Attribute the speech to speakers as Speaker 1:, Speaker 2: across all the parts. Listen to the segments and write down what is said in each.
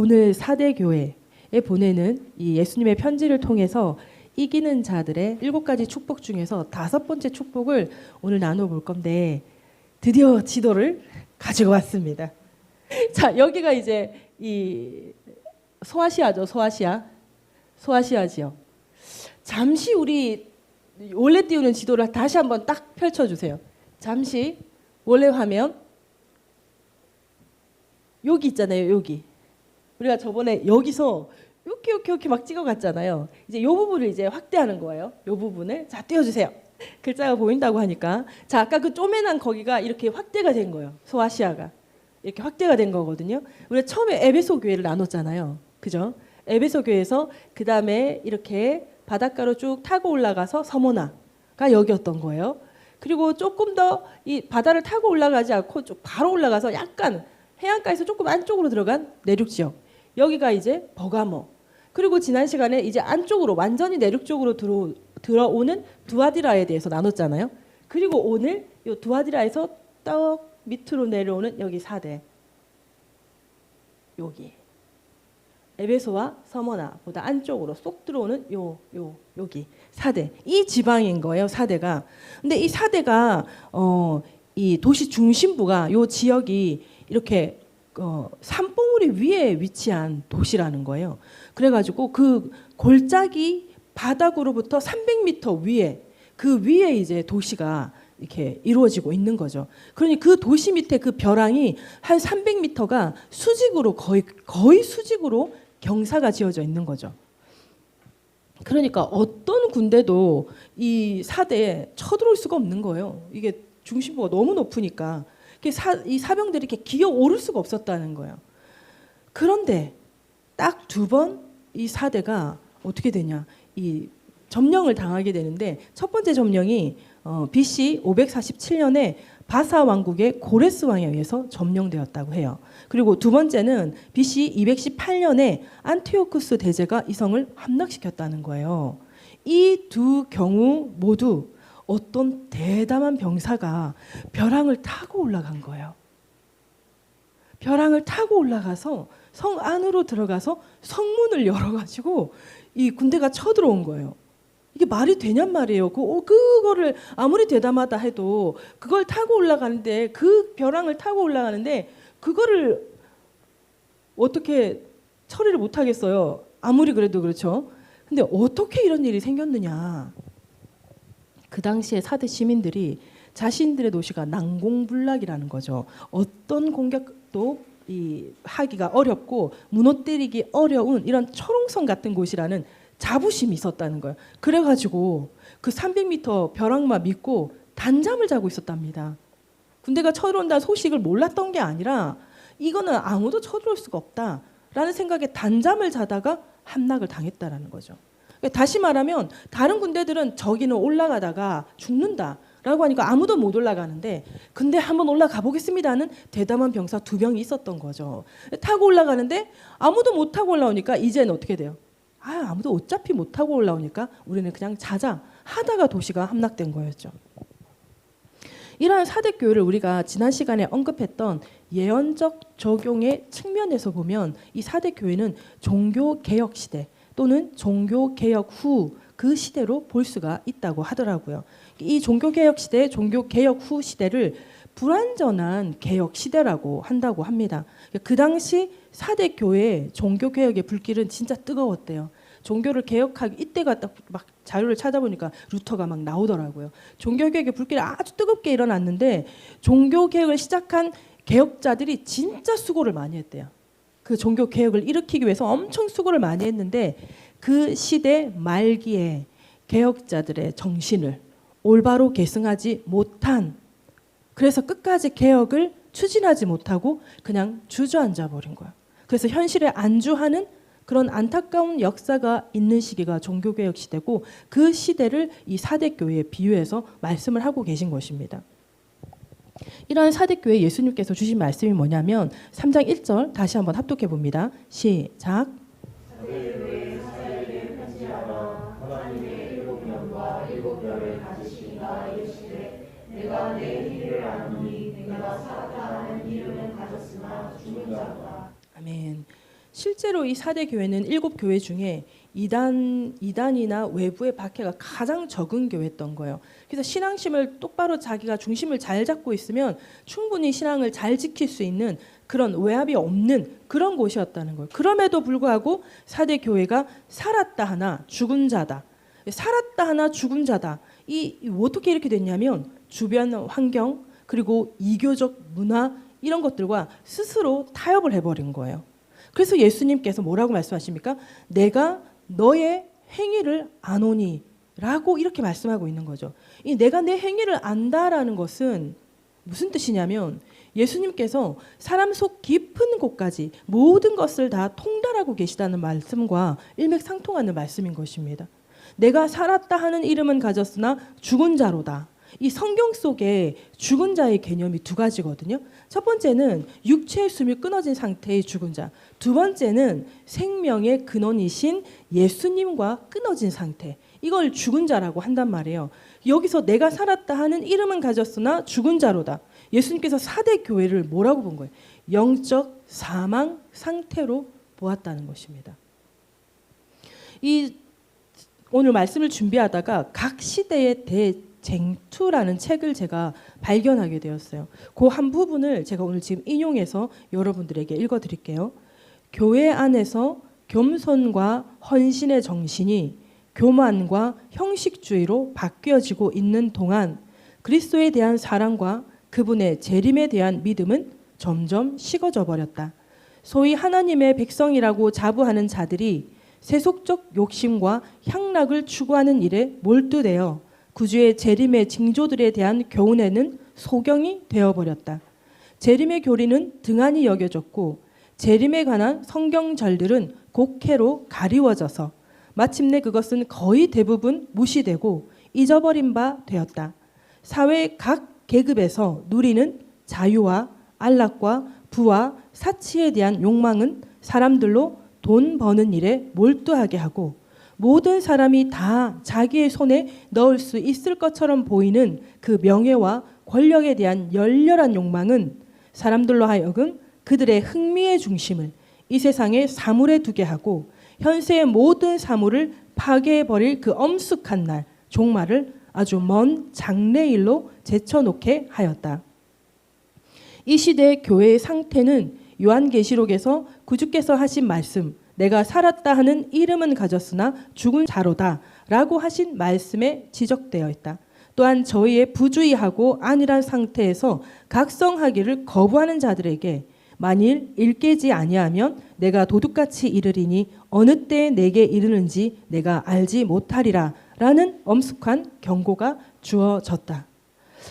Speaker 1: 오늘 사대교회에 보내는 이 예수님의 편지를 통해서 이기는 자들의 7가지 축복 중에서 5번째 축복을 오늘 나눠볼 건데 드디어 지도를 가지고 왔습니다. 자, 여기가 이제 이 소아시아죠. 소아시아지요. 잠시 우리 원래 띄우는 지도를 다시 한번 딱 펼쳐주세요. 잠시 원래 화면 여기 있잖아요. 여기 우리가 저번에 여기서 이렇게 막 찍어갔잖아요. 이제 이 부분을 이제 확대하는 거예요. 이 부분을 자 띄워주세요. 글자가 보인다고 하니까 자 아까 그 쪼매난 거기가 이렇게 확대가 된 거예요. 소아시아가 이렇게 확대가 된 거거든요. 우리가 처음에 에베소 교회를 나눴잖아요. 그죠? 에베소 교회에서 그 다음에 이렇게 바닷가로 쭉 타고 올라가서 서모나가 여기였던 거예요. 그리고 조금 더 이 바다를 타고 올라가지 않고 쭉 바로 올라가서 약간 해안가에서 조금 안쪽으로 들어간 내륙 지역. 여기가 이제 버가모. 그리고 지난 시간에 이제 안쪽으로 완전히 내륙 쪽으로 들어오는 두아디라에 대해서 나눴잖아요. 그리고 오늘 이 두아디라에서 떡 밑으로 내려오는 여기 사대. 여기. 에베소와 서머나보다 안쪽으로 쏙 들어오는 여기 사대. 이 지방인 거예요, 사대가. 근데 이 사대가 이 도시 중심부가 요 지역이 이렇게 산봉우리 위에 위치한 도시라는 거예요. 그래가지고 그 골짜기 바닥으로부터 300m 위에 그 위에 이제 도시가 이렇게 이루어지고 있는 거죠. 그러니 그 도시 밑에 그 벼랑이 한 300m가 수직으로 거의 수직으로 경사가 지어져 있는 거죠. 그러니까 어떤 군대도 이 사대에 쳐들어올 수가 없는 거예요. 이게 중심부가 너무 높으니까 이 사병들이 이렇게 기어 오를 수가 없었다는 거예요. 그런데 딱 2번 이 사대가 어떻게 되냐? 이 점령을 당하게 되는데 첫 번째 점령이 BC 547년에 바사 왕국의 고레스 왕에 의해서 점령되었다고 해요. 그리고 두 번째는 BC 218년에 안티오쿠스 대제가 이 성을 함락시켰다는 거예요. 이 두 경우 모두 어떤 대담한 병사가 벼랑을 타고 올라간 거예요. 벼랑을 타고 올라가서 성 안으로 들어가서 성문을 열어가지고 이 군대가 쳐들어온 거예요. 이게 말이 되냔 말이에요. 그거를 아무리 대담하다 해도 그걸 타고 올라가는데 그 벼랑을 타고 올라가는데 그거를 어떻게 처리를 못 하겠어요. 아무리 그래도 그렇죠. 근데 어떻게 이런 일이 생겼느냐. 그 당시에 사대 시민들이 자신들의 도시가 난공불락이라는 거죠. 어떤 공격도 하기가 어렵고 무너뜨리기 어려운 이런 초롱성 같은 곳이라는 자부심이 있었다는 거예요. 그래가지고 그 300m 벼랑만 믿고 단잠을 자고 있었답니다. 군대가 쳐들어온다는 소식을 몰랐던 게 아니라 이거는 아무도 쳐들어올 수가 없다라는 생각에 단잠을 자다가 함락을 당했다라는 거죠. 다시 말하면 다른 군대들은 저기는 올라가다가 죽는다라고 하니까 아무도 못 올라가는데 근데 한번 올라가 보겠습니다 하는 대담한 병사 2명이 있었던 거죠. 타고 올라가는데 아무도 못 타고 올라오니까 이제는 어떻게 돼요? 아무도 어차피 못 타고 올라오니까 우리는 그냥 자자 하다가 도시가 함락된 거였죠. 이러한 사대교회를 우리가 지난 시간에 언급했던 예언적 적용의 측면에서 보면 이 사대교회는 종교개혁 시대 또는 종교개혁 후 그 시대로 볼 수가 있다고 하더라고요. 이 종교개혁 시대, 종교개혁 후 시대를 불완전한 개혁 시대라고 한다고 합니다. 그 당시 사대 교회의 종교개혁의 불길은 진짜 뜨거웠대요. 종교를 개혁하기 이때가 딱 막 자료를 찾아보니까 루터가 막 나오더라고요. 종교개혁의 불길이 아주 뜨겁게 일어났는데 종교개혁을 시작한 개혁자들이 진짜 수고를 많이 했대요. 그 종교개혁을 일으키기 위해서 엄청 수고를 많이 했는데 그 시대 말기에 개혁자들의 정신을 올바로 계승하지 못한 그래서 끝까지 개혁을 추진하지 못하고 그냥 주저앉아 버린 거야. 그래서 현실에 안주하는 그런 안타까운 역사가 있는 시기가 종교개혁 시대고 그 시대를 이 사대교회에 비유해서 말씀을 하고 계신 것입니다. 이러한 사대교회 예수님께서 주신 말씀이 뭐냐면 3장 1절 다시 한번 합독해 봅니다. 시작. 내가 내 일을 아노니 내가 살았다 하는 이름은 가졌으나 죽은 자다. 아멘. 실제로 이 4대 교회는 7교회 중에 이단이나 외부의 박해가 가장 적은 교회였던 거예요. 그래서 신앙심을 똑바로 자기가 중심을 잘 잡고 있으면 충분히 신앙을 잘 지킬 수 있는 그런 외압이 없는 그런 곳이었다는 거예요. 그럼에도 불구하고 4대 교회가 살았다 하나 죽은 자다. 살았다 하나 죽은 자다. 어떻게 이렇게 됐냐면 주변 환경 그리고 이교적 문화 이런 것들과 스스로 타협을 해버린 거예요. 그래서 예수님께서 뭐라고 말씀하십니까? 내가 너의 행위를 아노니 라고 이렇게 말씀하고 있는 거죠. 이 내가 내 행위를 안다라는 것은 무슨 뜻이냐면 예수님께서 사람 속 깊은 곳까지 모든 것을 다 통달하고 계시다는 말씀과 일맥상통하는 말씀인 것입니다. 내가 살았다 하는 이름은 가졌으나 죽은 자로다. 이 성경 속에 죽은 자의 개념이 두 가지거든요. 첫 번째는 육체의 숨이 끊어진 상태의 죽은 자. 두 번째는 생명의 근원이신 예수님과 끊어진 상태. 이걸 죽은 자라고 한단 말이에요. 여기서 내가 살았다 하는 이름은 가졌으나 죽은 자로다. 예수님께서 4대 교회를 뭐라고 본 거예요? 영적 사망 상태로 보았다는 것입니다. 오늘 말씀을 준비하다가 각 시대의 대쟁투라는 책을 제가 발견하게 되었어요. 그 한 부분을 제가 오늘 지금 인용해서 여러분들에게 읽어드릴게요. 교회 안에서 겸손과 헌신의 정신이 교만과 형식주의로 바뀌어지고 있는 동안 그리스도에 대한 사랑과 그분의 재림에 대한 믿음은 점점 식어져 버렸다. 소위 하나님의 백성이라고 자부하는 자들이 세속적 욕심과 향락을 추구하는 일에 몰두되어 구주의 재림의 징조들에 대한 교훈에는 소경이 되어버렸다. 재림의 교리는 등한히 여겨졌고 재림에 관한 성경절들은 곡해로 가리워져서 마침내 그것은 거의 대부분 무시되고 잊어버린 바 되었다. 사회 각 계급에서 누리는 자유와 안락과 부와 사치에 대한 욕망은 사람들로 돈 버는 일에 몰두하게 하고 모든 사람이 다 자기의 손에 넣을 수 있을 것처럼 보이는 그 명예와 권력에 대한 열렬한 욕망은 사람들로 하여금 그들의 흥미의 중심을 이 세상의 사물에 두게 하고 현세의 모든 사물을 파괴해버릴 그 엄숙한 날 종말을 아주 먼 장래일로 제쳐놓게 하였다. 이 시대의 교회의 상태는 요한계시록에서 구주께서 하신 말씀 내가 살았다 하는 이름은 가졌으나 죽은 자로다 라고 하신 말씀에 지적되어 있다. 또한 저희의 부주의하고 안일한 상태에서 각성하기를 거부하는 자들에게 만일 일깨지 아니하면 내가 도둑같이 이르리니 어느 때에 내게 이르는지 내가 알지 못하리라 라는 엄숙한 경고가 주어졌다.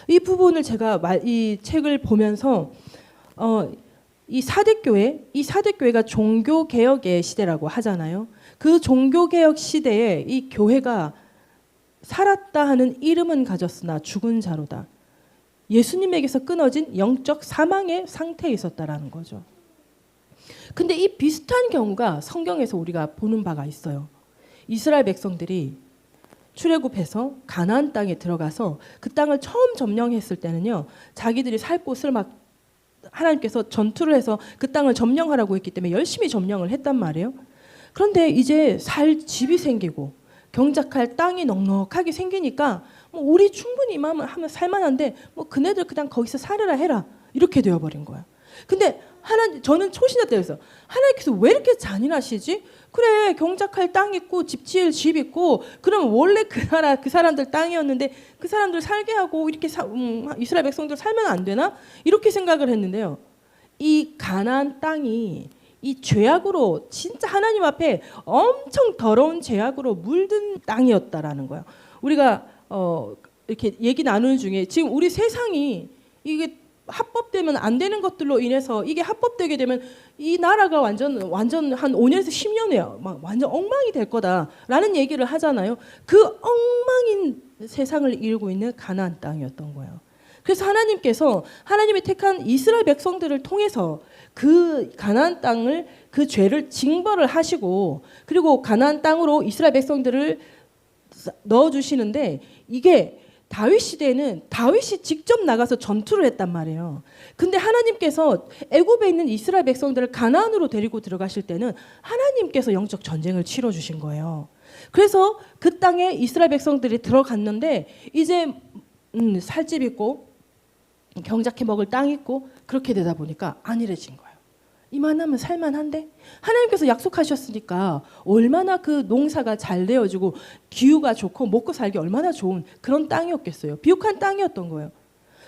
Speaker 1: 이 부분을 제가 이 책을 보면서 이 4대 교회가 종교개혁의 시대라고 하잖아요. 그 종교개혁 시대에 이 교회가 살았다 하는 이름은 가졌으나 죽은 자로다. 예수님에게서 끊어진 영적 사망의 상태에 있었다라는 거죠. 근데 이 비슷한 경우가 성경에서 우리가 보는 바가 있어요. 이스라엘 백성들이 출애굽해서 가나안 땅에 들어가서 그 땅을 처음 점령했을 때는요. 자기들이 살 곳을 막 하나님께서 전투를 해서 그 땅을 점령하라고 했기 때문에 열심히 점령을 했단 말이에요. 그런데 이제 살 집이 생기고 경작할 땅이 넉넉하게 생기니까 뭐 우리 충분히 하면 살만한데 뭐 그네들 그냥 거기서 살으라 해라 이렇게 되어버린 거야. 근데 저는 초신자 때였어요. 하나님께서 왜 이렇게 잔인하시지? 그래 경작할 땅 있고 집 지을 집 있고 그럼 원래 그 나라 그 사람들 땅이었는데 그 사람들 살게 하고 이렇게 이스라엘 백성들 살면 안 되나? 이렇게 생각을 했는데요. 이 가나안 땅이 이 죄악으로 진짜 하나님 앞에 엄청 더러운 죄악으로 물든 땅이었다라는 거예요. 우리가 이렇게 얘기 나누는 중에 지금 우리 세상이 이게 합법되면 안 되는 것들로 인해서 이게 합법되게 되면 이 나라가 완전 한 5년에서 10년에 막 완전 엉망이 될 거다라는 얘기를 하잖아요. 그 엉망인 세상을 이루고 있는 가나안 땅이었던 거예요. 그래서 하나님께서 하나님이 택한 이스라엘 백성들을 통해서 그 가나안 땅을 그 죄를 징벌을 하시고 그리고 가나안 땅으로 이스라엘 백성들을 넣어 주시는데 이게 다윗 시대에는 다윗이 직접 나가서 전투를 했단 말이에요. 근데 하나님께서 애굽에 있는 이스라엘 백성들을 가나안으로 데리고 들어가실 때는 하나님께서 영적 전쟁을 치러 주신 거예요. 그래서 그 땅에 이스라엘 백성들이 들어갔는데 이제 살집 있고 경작해 먹을 땅 있고 그렇게 되다 보니까 안일해진 거예요. 이만하면 살만한데 하나님께서 약속하셨으니까 얼마나 그 농사가 잘 되어지고 기후가 좋고 먹고 살기 얼마나 좋은 그런 땅이었겠어요. 비옥한 땅이었던 거예요.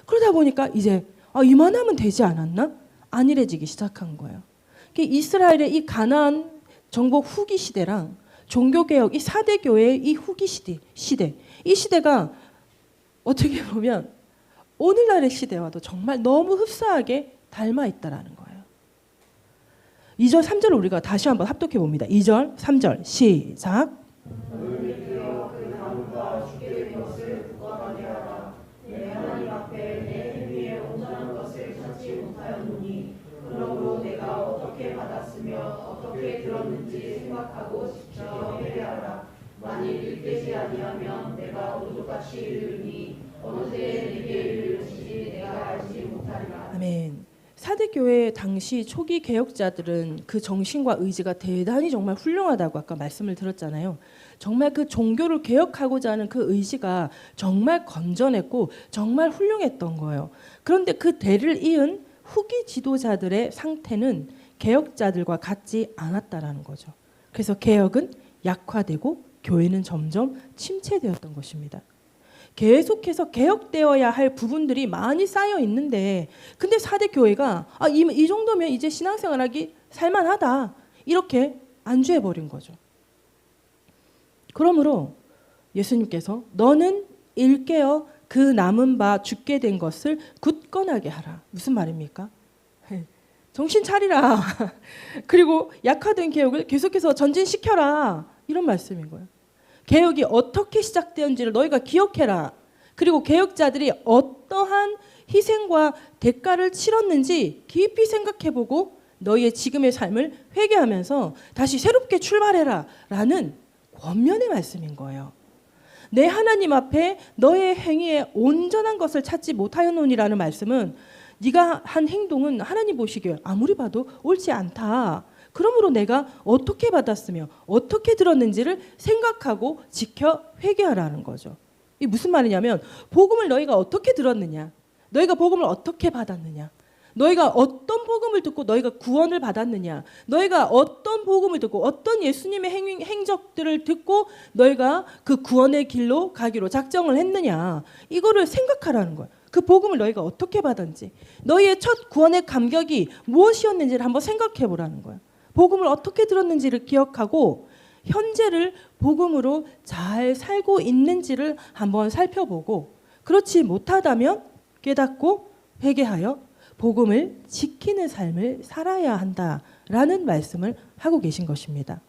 Speaker 1: 그러다 보니까 이제 이만하면 되지 않았나? 안일해지기 시작한 거예요. 이스라엘의 이 가나안 정복 후기 시대랑 종교개혁 이 4대 교회의 이 후기 시대 이 시대가 어떻게 보면 오늘날의 시대와도 정말 너무 흡사하게 닮아 있다라는 거예요. 2절 3절을 우리가 다시 한번 합독해 봅니다. 2절 3절 시작.
Speaker 2: 그러므로 내가 어떻게 받았으며 어떻게 들었는지 생각하고 지켜 회개하라. 만일 일되지 아니하면 내가 오죽같이 이르니 어느 때에 내게 이르는지 내가 알지 못하리라.
Speaker 1: 아멘. 4대 교회 당시 초기 개혁자들은 그 정신과 의지가 대단히 정말 훌륭하다고 아까 말씀을 드렸잖아요. 정말 그 종교를 개혁하고자 하는 그 의지가 정말 건전했고 정말 훌륭했던 거예요. 그런데 그 대를 이은 후기 지도자들의 상태는 개혁자들과 같지 않았다라는 거죠. 그래서 개혁은 약화되고 교회는 점점 침체되었던 것입니다. 계속해서 개혁되어야 할 부분들이 많이 쌓여 있는데 근데 4대 교회가 이 정도면 이제 신앙생활하기 살만하다 이렇게 안주해버린 거죠. 그러므로 예수님께서 너는 일깨어 그 남은 바 죽게 된 것을 굳건하게 하라. 무슨 말입니까? 정신 차리라. 그리고 약화된 개혁을 계속해서 전진시켜라. 이런 말씀인 거예요. 개혁이 어떻게 시작되었는지를 너희가 기억해라. 그리고 개혁자들이 어떠한 희생과 대가를 치렀는지 깊이 생각해보고 너희의 지금의 삶을 회개하면서 다시 새롭게 출발해라 라는 권면의 말씀인 거예요. 내 하나님 앞에 너의 행위에 온전한 것을 찾지 못하였노니라는 말씀은 네가 한 행동은 하나님 보시기에 아무리 봐도 옳지 않다. 그러므로 내가 어떻게 받았으며 어떻게 들었는지를 생각하고 지켜 회개하라는 거죠. 이게 무슨 말이냐면 복음을 너희가 어떻게 들었느냐, 너희가 복음을 어떻게 받았느냐, 너희가 어떤 복음을 듣고 너희가 구원을 받았느냐, 너희가 어떤 복음을 듣고 어떤 예수님의 행적들을 듣고 너희가 그 구원의 길로 가기로 작정을 했느냐, 이거를 생각하라는 거예요. 그 복음을 너희가 어떻게 받았는지, 너희의 첫 구원의 감격이 무엇이었는지를 한번 생각해 보라는 거예요. 복음을 어떻게 들었는지를 기억하고 현재를 복음으로 잘 살고 있는지를 한번 살펴보고 그렇지 못하다면 깨닫고 회개하여 복음을 지키는 삶을 살아야 한다라는 말씀을 하고 계신 것입니다.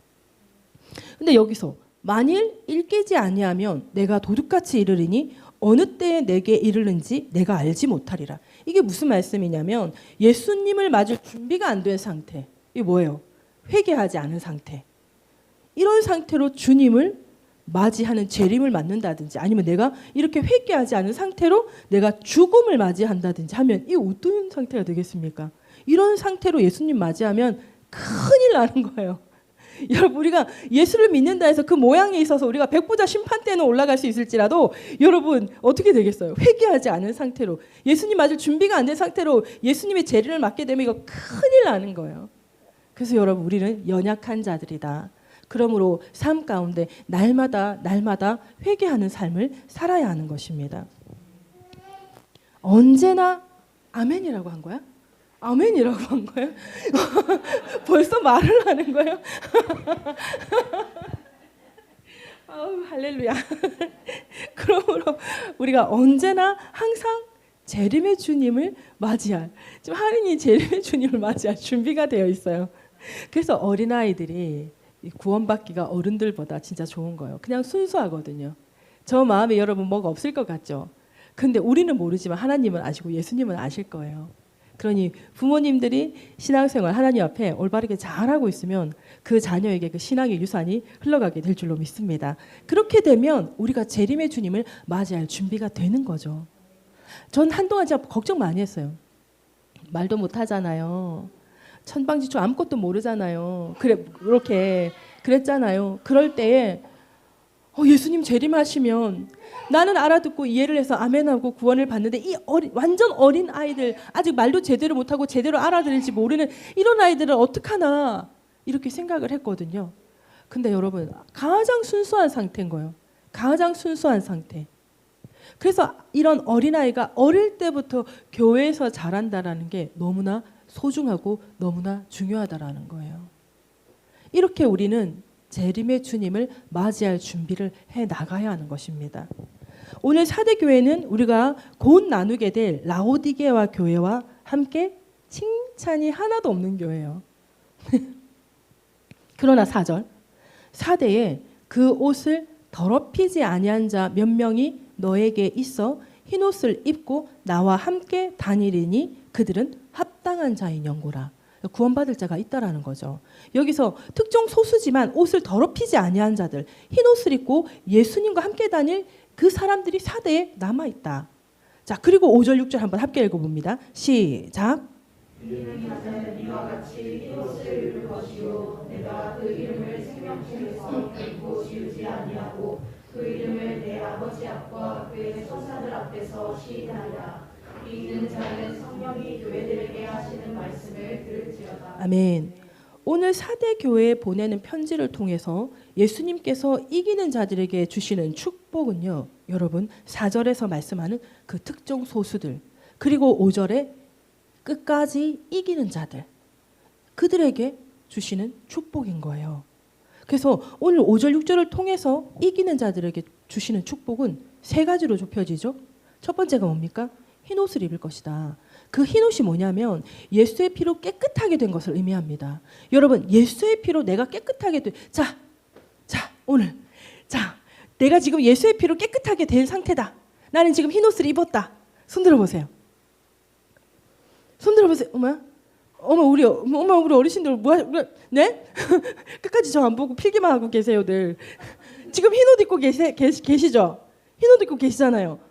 Speaker 1: 근데 여기서 만일 일깨지 아니하면 내가 도둑같이 이르리니 어느 때에 내게 이르는지 내가 알지 못하리라. 이게 무슨 말씀이냐면 예수님을 맞을 준비가 안 된 상태. 이게 뭐예요? 회개하지 않은 상태. 이런 상태로 주님을 맞이하는 재림을 맞는다든지 아니면 내가 이렇게 회개하지 않은 상태로 내가 죽음을 맞이한다든지 하면 이 어떤 상태가 되겠습니까? 이런 상태로 예수님 맞이하면 큰일 나는 거예요. 여러분 우리가 예수를 믿는다 해서 그 모양에 있어서 우리가 백보자 심판대는 올라갈 수 있을지라도 여러분 어떻게 되겠어요? 회개하지 않은 상태로 예수님 맞을 준비가 안 된 상태로 예수님의 재림을 맞게 되면 이거 큰일 나는 거예요. 그래서 여러분 우리는 연약한 자들이다. 그러므로 삶 가운데 날마다 회개하는 삶을 살아야 하는 것입니다. 언제나 아멘이라고 한 거야? 아멘이라고 한 거예요? 벌써 말을 하는 거예요? 아우, 할렐루야. 그러므로 우리가 언제나 항상 재림의 주님을 맞이할, 지금 할인이 재림의 주님을 맞이할 준비가 되어 있어요. 그래서 어린아이들이 구원받기가 어른들보다 진짜 좋은 거예요. 그냥 순수하거든요. 저 마음에 여러분 뭐가 없을 것 같죠? 근데 우리는 모르지만 하나님은 아시고 예수님은 아실 거예요. 그러니 부모님들이 신앙생활 하나님 앞에 올바르게 잘하고 있으면 그 자녀에게 그 신앙의 유산이 흘러가게 될 줄로 믿습니다. 그렇게 되면 우리가 재림의 주님을 맞이할 준비가 되는 거죠. 전 한동안 진짜 걱정 많이 했어요. 말도 못 하잖아요. 천방지축 아무것도 모르잖아요. 그렇게 그랬잖아요. 그럴 때에 예수님 재림하시면 나는 알아듣고 이해를 해서 아멘하고 구원을 받는데 이 완전 어린 아이들, 아직 말도 제대로 못하고 제대로 알아들을지 모르는 이런 아이들은 어떡하나 이렇게 생각을 했거든요. 근데 여러분, 가장 순수한 상태인 거예요. 가장 순수한 상태. 그래서 이런 어린아이가 어릴 때부터 교회에서 자란다라는 게 너무나 소중하고 너무나 중요하다라는 거예요. 이렇게 우리는 재림의 주님을 맞이할 준비를 해 나가야 하는 것입니다. 오늘 사대 교회는 우리가 곧 나누게 될 라오디게와 교회와 함께 칭찬이 하나도 없는 교회예요. 그러나 4절, 사대에 그 옷을 더럽히지 아니한 자 몇 명이 너에게 있어 흰옷을 입고 나와 함께 다니리니 그들은 합당한 자인 영고라. 구원받을 자가 있다라는 거죠. 여기서 특정 소수지만 옷을 더럽히지 아니한 자들, 흰옷을 입고 예수님과 함께 다닐 그 사람들이 사대에 남아있다. 자, 그리고 5절 6절 한번 함께 읽어봅니다. 시작.
Speaker 2: 이는 자는 이와 같이 흰옷을 입을 것이요 내가 그 이름을 생명책에서 결코 지우지 아니하고 그 이름을 내 아버지 앞과 그의 천사들 앞에서 시인하리라. 이 있는 자는 성령이 교회들에게 하시는 말씀을 들을지어다.
Speaker 1: 아멘. 오늘 사대 교회에 보내는 편지를 통해서 예수님께서 이기는 자들에게 주시는 축복은요, 여러분 4절에서 말씀하는 그 특정 소수들, 그리고 5절에 끝까지 이기는 자들, 그들에게 주시는 축복인 거예요. 그래서 오늘 5절 6절을 통해서 이기는 자들에게 주시는 축복은 세 가지로 좁혀지죠. 첫 번째가 뭡니까? 흰옷을 입을 것이다. 그 흰옷이 뭐냐면 예수의 피로 깨끗하게 된 것을 의미합니다. 여러분, 예수의 피로 내가 깨끗하게 된, 오늘 내가 지금 예수의 피로 깨끗하게 된 상태다. 나는 지금 흰옷을 입었다. 손 들어보세요. 손 들어보세요. 어머 우리 어르신들 네? 끝까지 저 안 보고 필기만 하고 계세요들. 지금 흰옷 입고 계시죠? 흰옷 입고 계시잖아요.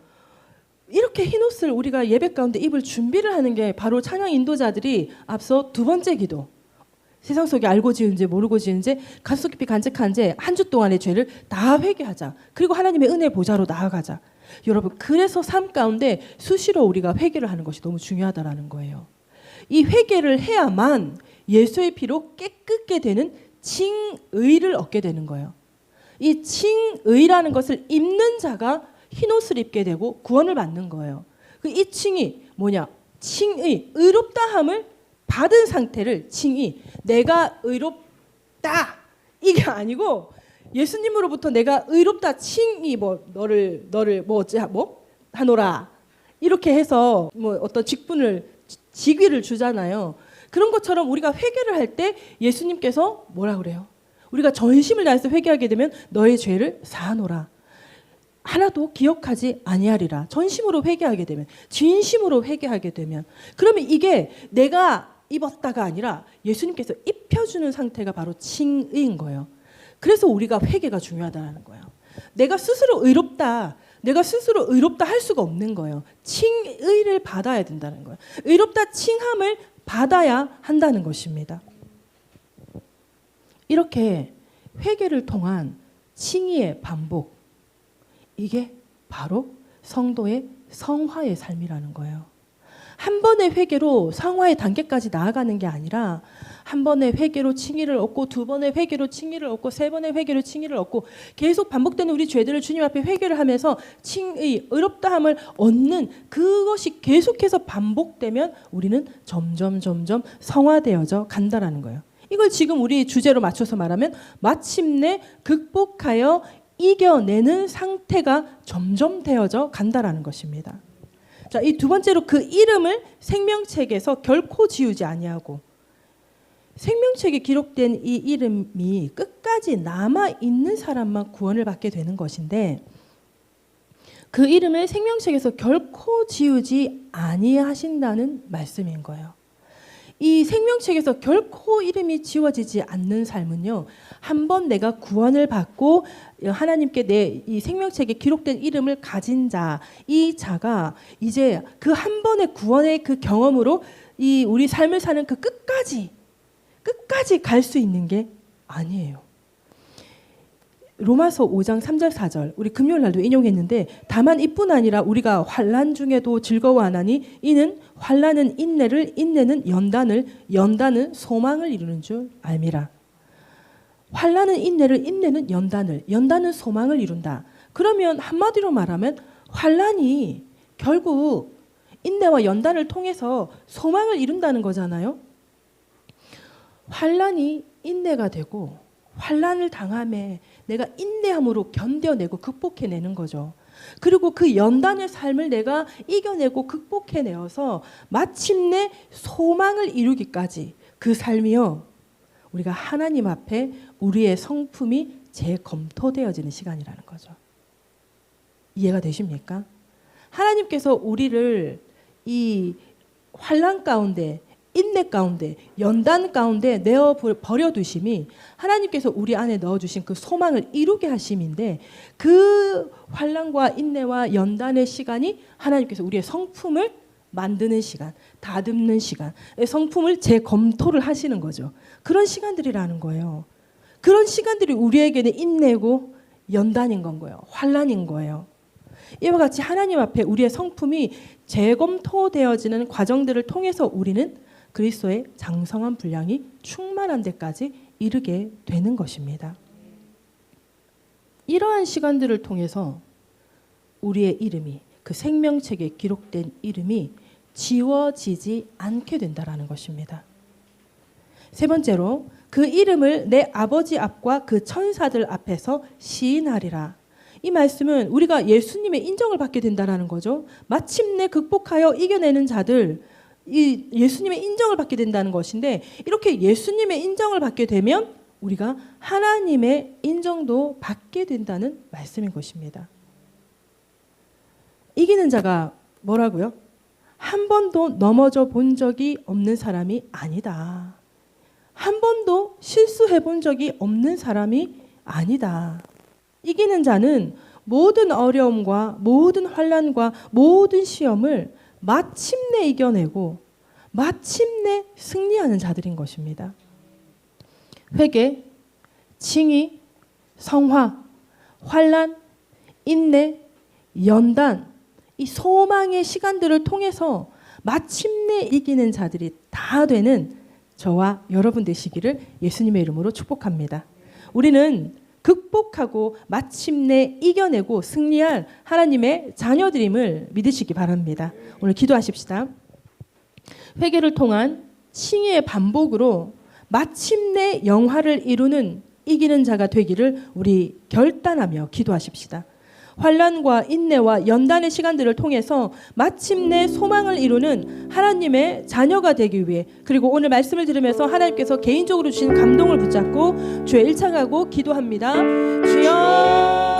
Speaker 1: 이렇게 흰옷을 우리가 예배 가운데 입을 준비를 하는 게 바로 찬양 인도자들이 앞서 두 번째 기도, 세상 속에 알고 지은 죄 모르고 지은 죄 가슴 깊이 간직한 죄 한 주 동안의 죄를 다 회개하자. 그리고 하나님의 은혜 보좌로 나아가자. 여러분, 그래서 삶 가운데 수시로 우리가 회개를 하는 것이 너무 중요하다라는 거예요. 이 회개를 해야만 예수의 피로 깨끗게 되는 칭의를 얻게 되는 거예요. 이 칭의라는 것을 입는 자가 흰옷을 입게 되고 구원을 받는 거예요. 이 칭의 뭐냐? 칭의, 의롭다함을 받은 상태를 칭의. 내가 의롭다 이게 아니고 예수님으로부터 내가 의롭다 칭의, 너를 하노라 이렇게 해서 어떤 직위를 주잖아요. 그런 것처럼 우리가 회개를 할 때 예수님께서 뭐라 그래요? 우리가 전심을 다해서 회개하게 되면 너의 죄를 사하노라. 하나도 기억하지 아니하리라. 전심으로 회개하게 되면, 진심으로 회개하게 되면, 그러면 이게 내가 입었다가 아니라 예수님께서 입혀주는 상태가 바로 칭의인 거예요. 그래서 우리가 회개가 중요하다는 거예요. 내가 스스로 의롭다 할 수가 없는 거예요. 칭의를 받아야 된다는 거예요. 의롭다 칭함을 받아야 한다는 것입니다. 이렇게 회개를 통한 칭의의 반복, 이게 바로 성도의 성화의 삶이라는 거예요. 한 번의 회개로 성화의 단계까지 나아가는 게 아니라 한 번의 회개로 칭의를 얻고 두 번의 회개로 칭의를 얻고 세 번의 회개로 칭의를 얻고 계속 반복되는 우리 죄들을 주님 앞에 회개를 하면서 칭의, 의롭다함을 얻는 그것이 계속해서 반복되면 우리는 점점 성화되어져 간다라는 거예요. 이걸 지금 우리 주제로 맞춰서 말하면 마침내 극복하여 이겨내는 상태가 점점 되어져 간다라는 것입니다. 자, 이 두 번째로 그 이름을 생명책에서 결코 지우지 아니하고, 생명책에 기록된 이 이름이 끝까지 남아 있는 사람만 구원을 받게 되는 것인데, 그 이름을 생명책에서 결코 지우지 아니하신다는 말씀인 거예요. 이 생명책에서 결코 이름이 지워지지 않는 삶은요, 한번 내가 구원을 받고 하나님께 내 이 생명책에 기록된 이름을 가진 자, 이 자가 이제 그 한 번의 구원의 그 경험으로 이 우리 삶을 사는 그 끝까지 갈 수 있는 게 아니에요. 로마서 5장 3절 4절 우리 금요일 날도 인용했는데, 다만 이뿐 아니라 우리가 환난 중에도 즐거워하나니 이는 환난은 인내를, 인내는 연단을, 연단은 소망을 이루는 줄 알미라. 환난은 인내를, 인내는 연단을, 연단은 소망을 이룬다. 그러면 한마디로 말하면 환난이 결국 인내와 연단을 통해서 소망을 이룬다는 거잖아요. 환난이 인내가 되고 환난을 당함에 내가 인내함으로 견뎌내고 극복해내는 거죠. 그리고 그 연단의 삶을 내가 이겨내고 극복해내어서 마침내 소망을 이루기까지, 그 삶이요, 우리가 하나님 앞에 우리의 성품이 재검토되어지는 시간이라는 거죠. 이해가 되십니까? 하나님께서 우리를 이 환난 가운데, 인내 가운데, 연단 가운데 내어 버려두심이 하나님께서 우리 안에 넣어주신 그 소망을 이루게 하심인데, 그 환난과 인내와 연단의 시간이 하나님께서 우리의 성품을 만드는 시간, 다듬는 시간, 성품을 재검토를 하시는 거죠. 그런 시간들이라는 거예요. 그런 시간들이 우리에게는 인내고 연단인 건 거예요. 환난인 거예요. 이와 같이 하나님 앞에 우리의 성품이 재검토되어지는 과정들을 통해서 우리는 그리스도의 장성한 분량이 충만한 데까지 이르게 되는 것입니다. 이러한 시간들을 통해서 우리의 이름이, 그 생명책에 기록된 이름이 지워지지 않게 된다라는 것입니다. 세 번째로, 그 이름을 내 아버지 앞과 그 천사들 앞에서 시인하리라. 이 말씀은 우리가 예수님의 인정을 받게 된다라는 거죠. 마침내 극복하여 이겨내는 자들, 이 예수님의 인정을 받게 된다는 것인데, 이렇게 예수님의 인정을 받게 되면 우리가 하나님의 인정도 받게 된다는 말씀인 것입니다. 이기는 자가 뭐라고요? 한 번도 넘어져 본 적이 없는 사람이 아니다. 한 번도 실수해 본 적이 없는 사람이 아니다. 이기는 자는 모든 어려움과 모든 환난과 모든 시험을 마침내 이겨내고 마침내 승리하는 자들인 것입니다. 회개, 칭의, 성화, 환난, 인내, 연단, 이 소망의 시간들을 통해서 마침내 이기는 자들이 다 되는 저와 여러분 되시기를 예수님의 이름으로 축복합니다. 우리는 극복하고 마침내 이겨내고 승리할 하나님의 자녀들임을 믿으시기 바랍니다. 오늘 기도하십시다. 회개를 통한 칭의의 반복으로 마침내 영화를 이루는 이기는 자가 되기를 우리 결단하며 기도하십시다. 환난과 인내와 연단의 시간들을 통해서 마침내 소망을 이루는 하나님의 자녀가 되기 위해, 그리고 오늘 말씀을 들으면서 하나님께서 개인적으로 주신 감동을 붙잡고 주의 일창하고 기도합니다. 주여